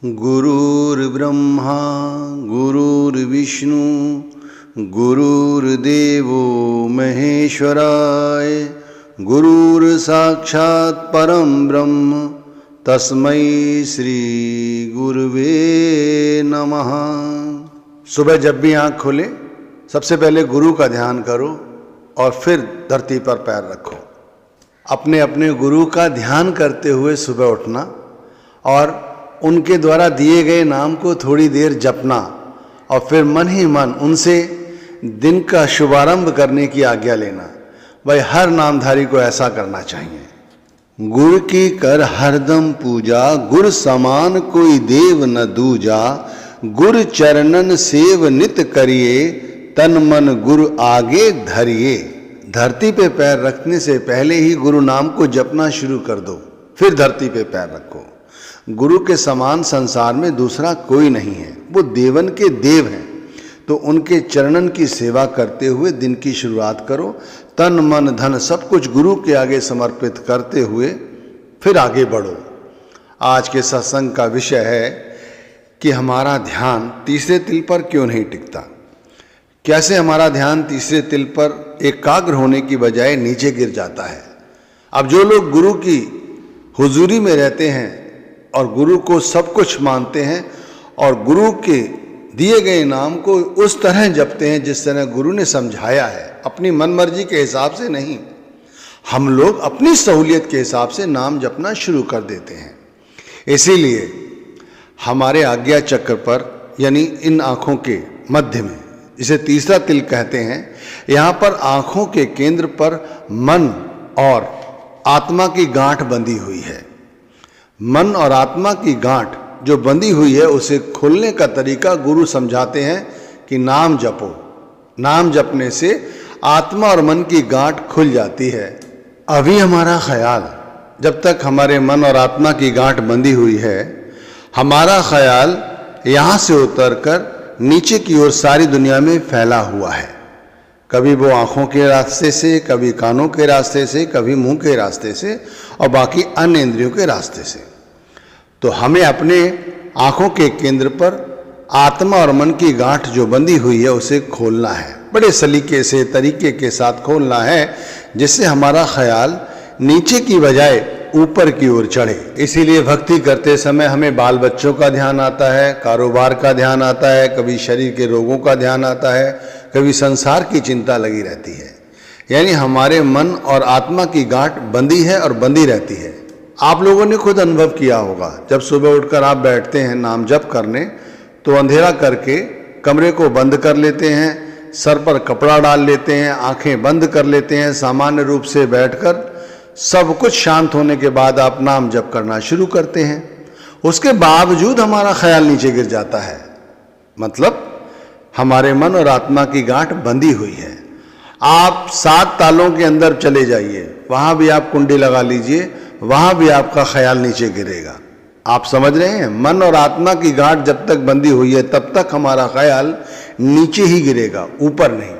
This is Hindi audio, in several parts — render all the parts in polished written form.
गुरुर्ब्रह्मा गुरुर्विष्णु गुरुर्देवो महेश्वराय गुरुर्साक्षात् परम ब्रह्म तस्मै श्री गुरुवे नमः। सुबह जब भी आँख खोले सबसे पहले गुरु का ध्यान करो और फिर धरती पर पैर रखो। अपने अपने गुरु का ध्यान करते हुए सुबह उठना और उनके द्वारा दिए गए नाम को थोड़ी देर जपना और फिर मन ही मन उनसे दिन का शुभारंभ करने की आज्ञा लेना। भाई हर नामधारी को ऐसा करना चाहिए। गुर की कर हरदम पूजा, गुर समान कोई देव न दूजा। गुर चरणन सेव नित करिए, तन मन गुरु आगे धरिए। धरती पे पैर रखने से पहले ही गुरु नाम को जपना शुरू कर दो, फिर धरती पे पैर रखो। गुरु के समान संसार में दूसरा कोई नहीं है, वो देवन के देव हैं। तो उनके चरणन की सेवा करते हुए दिन की शुरुआत करो। तन मन धन सब कुछ गुरु के आगे समर्पित करते हुए फिर आगे बढ़ो। आज के सत्संग का विषय है कि हमारा ध्यान तीसरे तिल पर क्यों नहीं टिकता। कैसे हमारा ध्यान तीसरे तिल पर एकाग्र होने की बजाय नीचे गिर जाता है। अब जो लोग गुरु की हुजूरी में रहते हैं और गुरु को सब कुछ मानते हैं और गुरु के दिए गए नाम को उस तरह जपते हैं जिस तरह गुरु ने समझाया है, अपनी मनमर्जी के हिसाब से नहीं। हम लोग अपनी सहूलियत के हिसाब से नाम जपना शुरू कर देते हैं। इसीलिए हमारे आज्ञा चक्र पर यानी इन आँखों के मध्य में, इसे तीसरा तिल कहते हैं, यहाँ पर आँखों के केंद्र पर मन और आत्मा की गांठ बंधी हुई है। मन और आत्मा की गांठ जो बंधी हुई है उसे खोलने का तरीका गुरु समझाते हैं कि नाम जपो। नाम जपने से आत्मा और मन की गांठ खुल जाती है। अभी हमारा ख्याल, जब तक हमारे मन और आत्मा की गांठ बंधी हुई है, हमारा ख्याल यहाँ से उतरकर नीचे की ओर सारी दुनिया में फैला हुआ है। कभी वो आँखों के रास्ते से, कभी कानों के रास्ते से, कभी मुंह के रास्ते से और बाकी अन्य इंद्रियों के रास्ते से। तो हमें अपने आँखों के केंद्र पर आत्मा और मन की गांठ जो बंधी हुई है उसे खोलना है। बड़े सलीके से, तरीके के साथ खोलना है, जिससे हमारा ख्याल नीचे की बजाय ऊपर की ओर चढ़े। इसीलिए भक्ति करते समय हमें बाल बच्चों का ध्यान आता है, कारोबार का ध्यान आता है, कभी शरीर के रोगों का ध्यान आता है, कभी संसार की चिंता लगी रहती है। यानी हमारे मन और आत्मा की गांठ बंधी है और बंधी रहती है। आप लोगों ने खुद अनुभव किया होगा, जब सुबह उठकर आप बैठते हैं नाम जप करने तो अंधेरा करके कमरे को बंद कर लेते हैं, सर पर कपड़ा डाल लेते हैं, आंखें बंद कर लेते हैं, सामान्य रूप से बैठकर सब कुछ शांत होने के बाद आप नाम जप करना शुरू करते हैं। उसके बावजूद हमारा ख्याल नीचे गिर जाता है, मतलब हमारे मन और आत्मा की गांठ बंधी हुई है। आप 7 तालों के अंदर चले जाइए, वहां भी आप कुंडी लगा लीजिए, वहां भी आपका ख्याल नीचे गिरेगा। आप समझ रहे हैं, मन और आत्मा की गांठ जब तक बंधी हुई है तब तक हमारा ख्याल नीचे ही गिरेगा, ऊपर नहीं।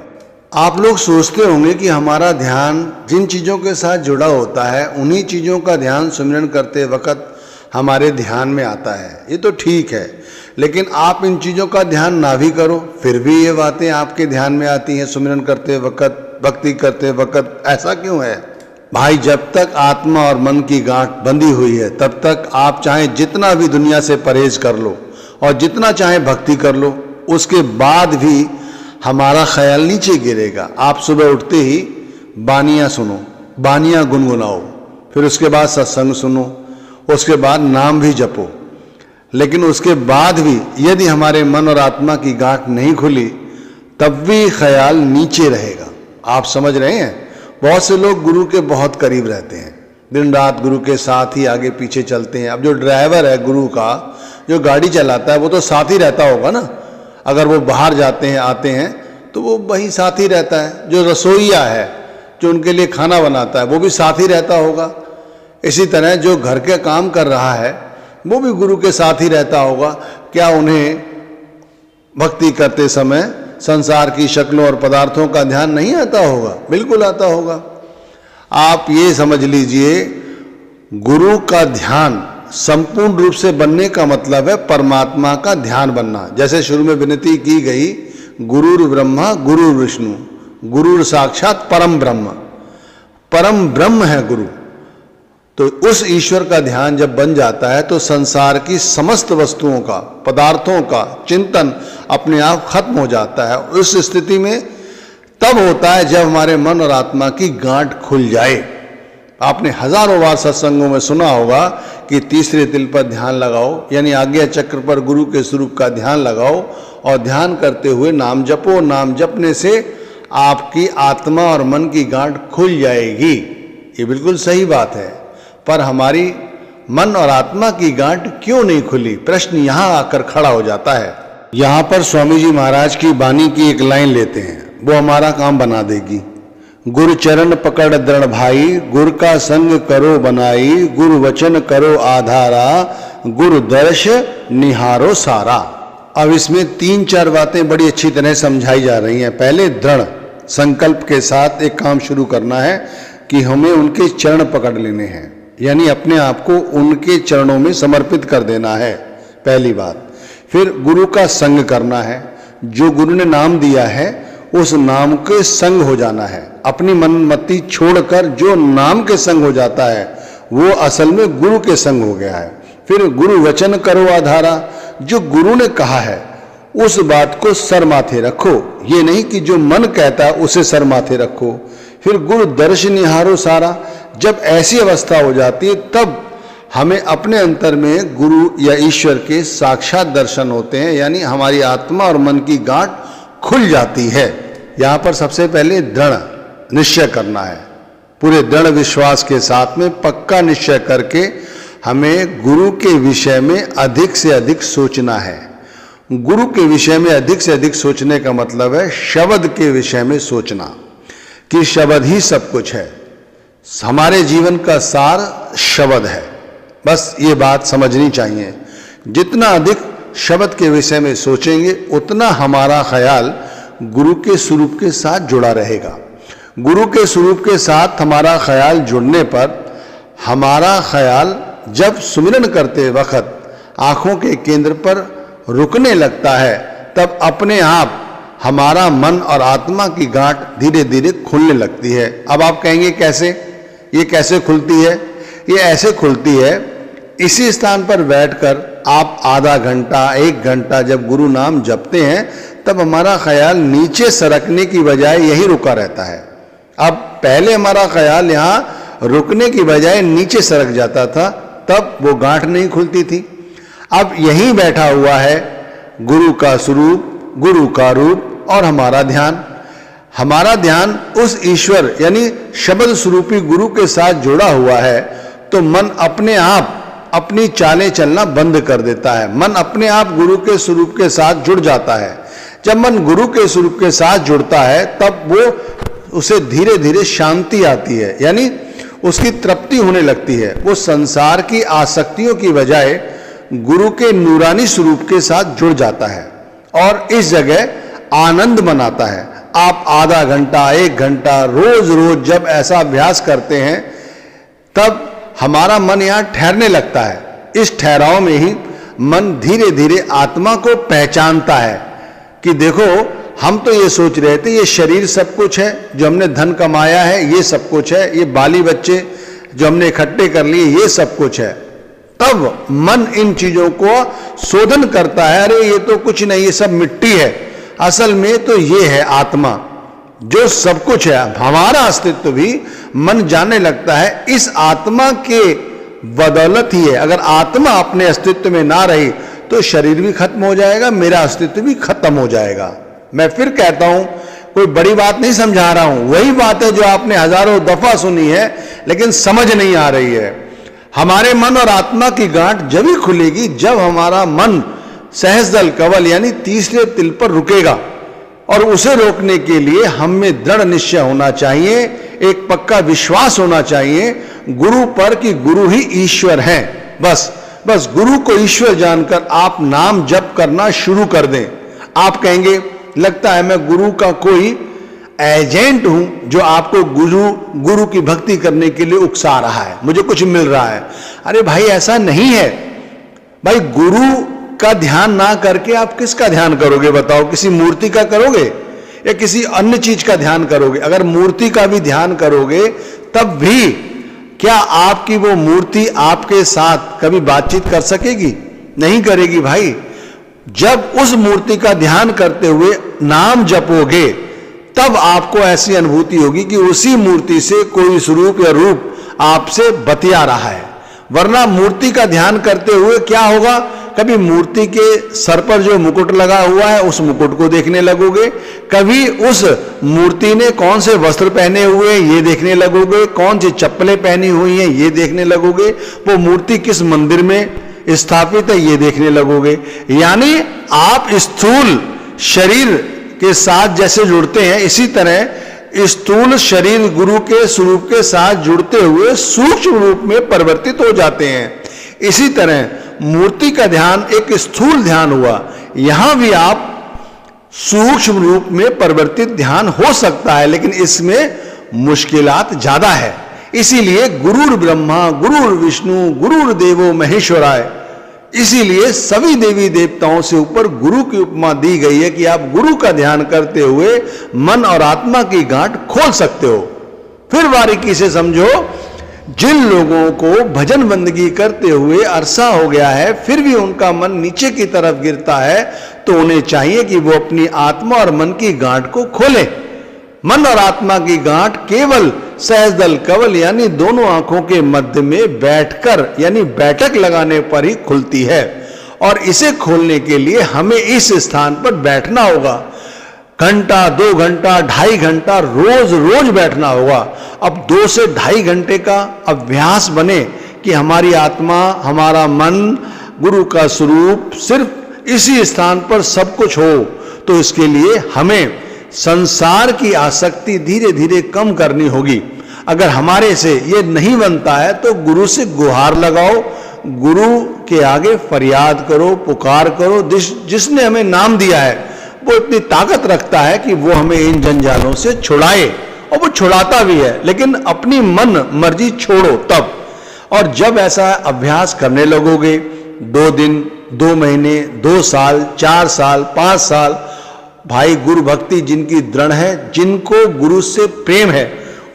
आप लोग सोचते होंगे कि हमारा ध्यान जिन चीज़ों के साथ जुड़ा होता है उन्हीं चीज़ों का ध्यान सुमिरन करते वक्त हमारे ध्यान में आता है। ये तो ठीक है, लेकिन आप इन चीज़ों का ध्यान ना भी करो फिर भी ये बातें आपके ध्यान में आती हैं सुमिरन करते वक्त, भक्ति करते वक्त। ऐसा क्यों है भाई? जब तक आत्मा और मन की गांठ बंधी हुई है तब तक आप चाहे जितना भी दुनिया से परहेज कर लो और जितना चाहे भक्ति कर लो, उसके बाद भी हमारा ख्याल नीचे गिरेगा। आप सुबह उठते ही बानियाँ सुनो, बानियाँ गुनगुनाओ, फिर उसके बाद सत्संग सुनो, उसके बाद नाम भी जपो, लेकिन उसके बाद भी यदि हमारे मन और आत्मा की गांठ नहीं खुली तब भी ख्याल नीचे रहेगा। आप समझ रहे हैं? बहुत से लोग गुरु के बहुत करीब रहते हैं, दिन रात गुरु के साथ ही आगे पीछे चलते हैं। अब जो ड्राइवर है गुरु का, जो गाड़ी चलाता है, वो तो साथ ही रहता होगा ना। अगर वो बाहर जाते हैं आते हैं तो वो वहीं साथ ही रहता है। जो रसोइया है, जो उनके लिए खाना बनाता है, वो भी साथ ही रहता होगा। इसी तरह जो घर के काम कर रहा है वो भी गुरु के साथ ही रहता होगा। क्या उन्हें भक्ति करते समय संसार की शक्लों और पदार्थों का ध्यान नहीं आता होगा? बिल्कुल आता होगा। आप ये समझ लीजिए, गुरु का ध्यान संपूर्ण रूप से बनने का मतलब है परमात्मा का ध्यान बनना। जैसे शुरू में विनती की गई, गुरुर ब्रह्मा गुरुर विष्णु, गुरुर साक्षात परम ब्रह्म, परम ब्रह्म है गुरु। तो उस ईश्वर का ध्यान जब बन जाता है तो संसार की समस्त वस्तुओं का, पदार्थों का चिंतन अपने आप खत्म हो जाता है। उस स्थिति में तब होता है जब हमारे मन और आत्मा की गांठ खुल जाए। आपने हजारों बार सत्संगों में सुना होगा कि तीसरे तिल पर ध्यान लगाओ, यानी आज्ञा चक्र पर गुरु के स्वरूप का ध्यान लगाओ और ध्यान करते हुए नाम जपो। नाम जपने से आपकी आत्मा और मन की गांठ खुल जाएगी। ये बिल्कुल सही बात है, पर हमारी मन और आत्मा की गांठ क्यों नहीं खुली, प्रश्न यहां आकर खड़ा हो जाता है। यहां पर स्वामी जी महाराज की वाणी की एक लाइन लेते हैं, वो हमारा काम बना देगी। गुरु चरण पकड़ दृढ़ भाई, गुरु का संग करो बनाई, गुरु वचन करो आधारा, गुरु दर्श निहारो सारा। अब इसमें 3-4 बातें बड़ी अच्छी तरह समझाई जा रही हैं। पहले दृढ़ संकल्प के साथ एक काम शुरू करना है कि हमें उनके चरण पकड़ लेने हैं, यानी अपने आप को उनके चरणों में समर्पित कर देना है, पहली बात। फिर गुरु का संग करना है, जो गुरु ने नाम दिया है उस नाम के संग हो जाना है। अपनी मनमति छोड़कर जो नाम के संग हो जाता है वो असल में गुरु के संग हो गया है। फिर गुरु वचन करो आधारा, जो गुरु ने कहा है उस बात को सर माथे रखो, ये नहीं कि जो मन कहता है उसे सर माथे रखो। फिर गुरु दर्श निहारो सारा, जब ऐसी अवस्था हो जाती है तब हमें अपने अंतर में गुरु या ईश्वर के साक्षात दर्शन होते हैं, यानी हमारी आत्मा और मन की गांठ खुल जाती है। यहां पर सबसे पहले दृढ़ निश्चय करना है, पूरे दृढ़ विश्वास के साथ में पक्का निश्चय करके हमें गुरु के विषय में अधिक से अधिक सोचना है। गुरु के विषय में अधिक से अधिक सोचने का मतलब है शब्द के विषय में सोचना, कि शब्द ही सब कुछ है। हमारे जीवन का सार शब्द है, बस ये बात समझनी चाहिए। जितना अधिक शब्द के विषय में सोचेंगे उतना हमारा ख्याल गुरु के स्वरूप के साथ जुड़ा रहेगा। गुरु के स्वरूप के साथ हमारा ख्याल जुड़ने पर हमारा ख्याल जब सुमिरन करते वक्त आंखों के केंद्र पर रुकने लगता है तब अपने आप हमारा मन और आत्मा की गांठ धीरे धीरे खुलने लगती है। अब आप कहेंगे कैसे, ये कैसे खुलती है? ये ऐसे खुलती है, इसी स्थान पर बैठकर आप आधा घंटा 1 घंटा जब गुरु नाम जपते हैं तब हमारा ख्याल नीचे सरकने की बजाय यही रुका रहता है। अब पहले हमारा ख्याल यहाँ रुकने की बजाय नीचे सरक जाता था, तब वो गांठ नहीं खुलती थी। अब यहीं बैठा हुआ है गुरु का स्वरूप, गुरु का रूप और हमारा ध्यान। हमारा ध्यान उस ईश्वर यानी शब्द स्वरूपी गुरु के साथ जुड़ा हुआ है, तो मन अपने आप अपनी चालें चलना बंद कर देता है। मन अपने आप गुरु के स्वरूप के साथ जुड़ जाता है। जब मन गुरु के स्वरूप के साथ जुड़ता है तब वो उसे धीरे धीरे शांति आती है, यानी उसकी तृप्ति होने लगती है। वो संसार की आसक्तियों की बजाय गुरु के नूरानी स्वरूप के साथ जुड़ जाता है और इस जगह आनंद मनाता है। आप आधा घंटा 1 घंटा रोज रोज जब ऐसा अभ्यास करते हैं तब हमारा मन यहाँ ठहरने लगता है। इस ठहराव में ही मन धीरे धीरे आत्मा को पहचानता है कि देखो, हम तो ये सोच रहे थे ये शरीर सब कुछ है, जो हमने धन कमाया है ये सब कुछ है, ये बाली बच्चे जो हमने इकट्ठे कर लिए ये सब कुछ है। तब मन इन चीजों को शोधन करता है, अरे ये तो कुछ नहीं, ये सब मिट्टी है। असल में तो ये है आत्मा जो सब कुछ है। हमारा अस्तित्व भी मन जानने लगता है इस आत्मा के बदौलत ही है। अगर आत्मा अपने अस्तित्व में ना रही तो शरीर भी खत्म हो जाएगा, मेरा अस्तित्व भी खत्म हो जाएगा। मैं फिर कहता हूं, कोई बड़ी बात नहीं समझा रहा हूं, वही बात है जो आपने हजारों दफा सुनी है लेकिन समझ नहीं आ रही है। हमारे मन और आत्मा की गांठ जब ही खुलेगी जब हमारा मन सहस्दल कवल यानी तीसरे तिल पर रुकेगा, और उसे रोकने के लिए हम में दृढ़ निश्चय होना चाहिए, एक पक्का विश्वास होना चाहिए गुरु पर कि गुरु ही ईश्वर है। बस गुरु को ईश्वर जानकर आप नाम जप करना शुरू कर दें। आप कहेंगे लगता है मैं गुरु का कोई एजेंट हूं जो आपको गुरु की भक्ति करने के लिए उकसा रहा है, मुझे कुछ मिल रहा है। अरे भाई ऐसा नहीं है भाई, गुरु का ध्यान ना करके आप किसका ध्यान करोगे बताओ? किसी मूर्ति का करोगे या किसी अन्य चीज का ध्यान करोगे? अगर मूर्ति का भी ध्यान करोगे तब भी क्या आपकी वो मूर्ति आपके साथ कभी बातचीत कर सकेगी? नहीं करेगी भाई। जब उस मूर्ति का ध्यान करते हुए नाम जपोगे तब आपको ऐसी अनुभूति होगी कि उसी मूर्ति से कोई स्वरूप या रूप आपसे बतिया रहा है। वरना मूर्ति का ध्यान करते हुए क्या होगा, कभी मूर्ति के सर पर जो मुकुट लगा हुआ है उस मुकुट को देखने लगोगे, कभी उस मूर्ति ने कौन से वस्त्र पहने हुए ये देखने लगोगे, कौन सी चप्पलें पहनी हुई हैं ये देखने लगोगे, वो मूर्ति किस मंदिर में स्थापित है ये देखने लगोगे। यानी आप स्थूल शरीर के साथ जैसे जुड़ते हैं, इसी तरह स्थूल शरीर गुरु के स्वरूप के साथ जुड़ते हुए सूक्ष्म रूप में परिवर्तित हो जाते हैं। इसी तरह मूर्ति का ध्यान एक स्थूल ध्यान हुआ, यहां भी आप सूक्ष्म रूप में परिवर्तित ध्यान हो सकता है, लेकिन इसमें मुश्किलात ज्यादा है। इसीलिए गुरुर ब्रह्मा गुरुर विष्णु गुरुर देवो महेश्वराय, इसीलिए सभी देवी देवताओं से ऊपर गुरु की उपमा दी गई है कि आप गुरु का ध्यान करते हुए मन और आत्मा की गांठ खोल सकते हो। फिर बारीकी से समझो, जिन लोगों को भजन बंदगी करते हुए अरसा हो गया है फिर भी उनका मन नीचे की तरफ गिरता है, तो उन्हें चाहिए कि वो अपनी आत्मा और मन की गांठ को खोले। मन और आत्मा की गांठ केवल सहजदल कवल यानी दोनों आंखों के मध्य में बैठकर यानी बैठक लगाने पर ही खुलती है, और इसे खोलने के लिए हमें इस स्थान पर बैठना होगा। घंटा 2 घंटा 2.5 घंटा रोज रोज बैठना होगा। अब 2 से 2.5 घंटे का अभ्यास बने कि हमारी आत्मा हमारा मन गुरु का स्वरूप सिर्फ इसी स्थान पर सब कुछ हो, तो इसके लिए हमें संसार की आसक्ति धीरे धीरे कम करनी होगी। अगर हमारे से ये नहीं बनता है तो गुरु से गुहार लगाओ, गुरु के आगे फरियाद करो, पुकार करो। जिसने हमें नाम दिया है वो इतनी ताकत रखता है कि वो हमें इन जंजालों से छुड़ाए, और वो छुड़ाता भी है, लेकिन अपनी मन मर्जी छोड़ो तब। और जब ऐसा अभ्यास करने लगोगे 2 दिन 2 महीने 2 साल 4 साल 5 साल, भाई गुरु भक्ति जिनकी दृढ़ है, जिनको गुरु से प्रेम है,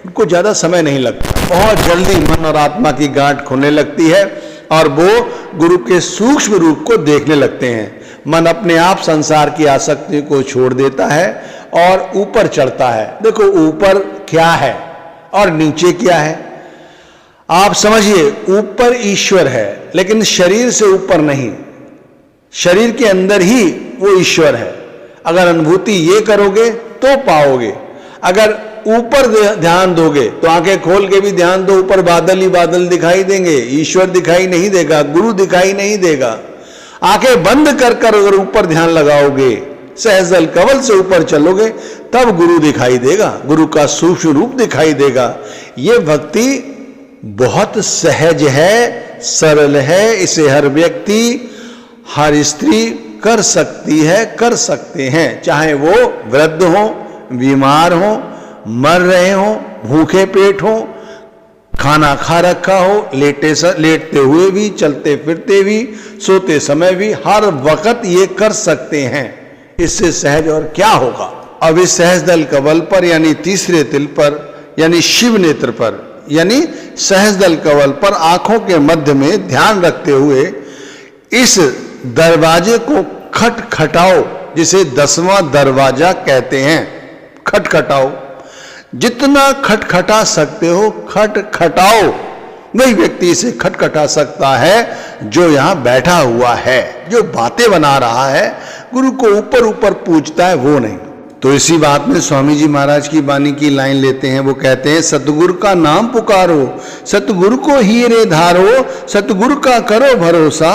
उनको ज्यादा समय नहीं लगता, बहुत जल्दी मन और आत्मा की गांठ खोलने लगती है और वो गुरु के सूक्ष्म रूप को देखने लगते हैं। मन अपने आप संसार की आसक्ति को छोड़ देता है और ऊपर चढ़ता है। देखो ऊपर क्या है और नीचे क्या है, आप समझिए। ऊपर ईश्वर है, लेकिन शरीर से ऊपर नहीं, शरीर के अंदर ही वो ईश्वर है। अगर अनुभूति ये करोगे तो पाओगे। अगर ऊपर ध्यान दोगे तो आंखें खोल के भी ध्यान दो, ऊपर बादल ही बादल दिखाई देंगे, ईश्वर दिखाई नहीं देगा, गुरु दिखाई नहीं देगा। आंखें बंद कर कर अगर ऊपर ध्यान लगाओगे, सहजल कवल से ऊपर चलोगे, तब गुरु दिखाई देगा, गुरु का सूक्ष्म रूप दिखाई देगा। ये भक्ति बहुत सहज है, सरल है, इसे हर व्यक्ति हर स्त्री कर सकती है, कर सकते हैं, चाहे वो वृद्ध हो, बीमार हो, मर रहे हो, भूखे पेट हो, खाना खा रखा हो, लेटते हुए भी, चलते फिरते भी, सोते समय भी, हर वक्त ये कर सकते हैं। इससे सहज और क्या होगा। अब इस सहजदल कवल पर यानी तीसरे तिल पर यानी शिव नेत्र पर यानी सहजदल कवल पर आंखों के मध्य में ध्यान रखते हुए इस दरवाजे को खटखटाओ, जिसे 10वां दरवाजा कहते हैं। खटखटाओ, जितना खटखटा सकते हो खटखटाओ। वही व्यक्ति इसे खटखटा सकता है जो यहां बैठा हुआ है, जो बातें बना रहा है, गुरु को ऊपर ऊपर पूछता है वो नहीं। तो इसी बात में स्वामी जी महाराज की वाणी की लाइन लेते हैं, वो कहते हैं सतगुरु का नाम पुकारो, सतगुरु को हीरे धारो, सतगुरु का करो भरोसा,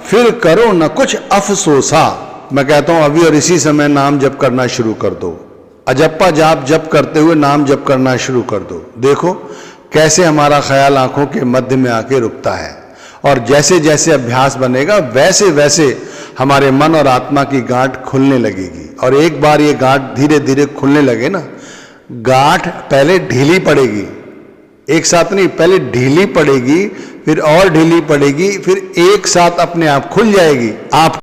फिर करो न कुछ अफसोसा। मैं कहता हूं अभी और इसी समय नाम जप करना शुरू कर दो, अजप्पा जाप जप करते हुए नाम जप करना शुरू कर दो। देखो कैसे हमारा ख्याल आंखों के मध्य में आके रुकता है, और जैसे जैसे अभ्यास बनेगा वैसे वैसे हमारे मन और आत्मा की गांठ खुलने लगेगी। और एक बार ये गांठ धीरे धीरे खुलने लगे ना, गांठ पहले ढीली पड़ेगी, एक साथ नहीं, पहले ढीली पड़ेगी, फिर और ढीली पड़ेगी, फिर एक साथ अपने आप खुल जाएगी। आप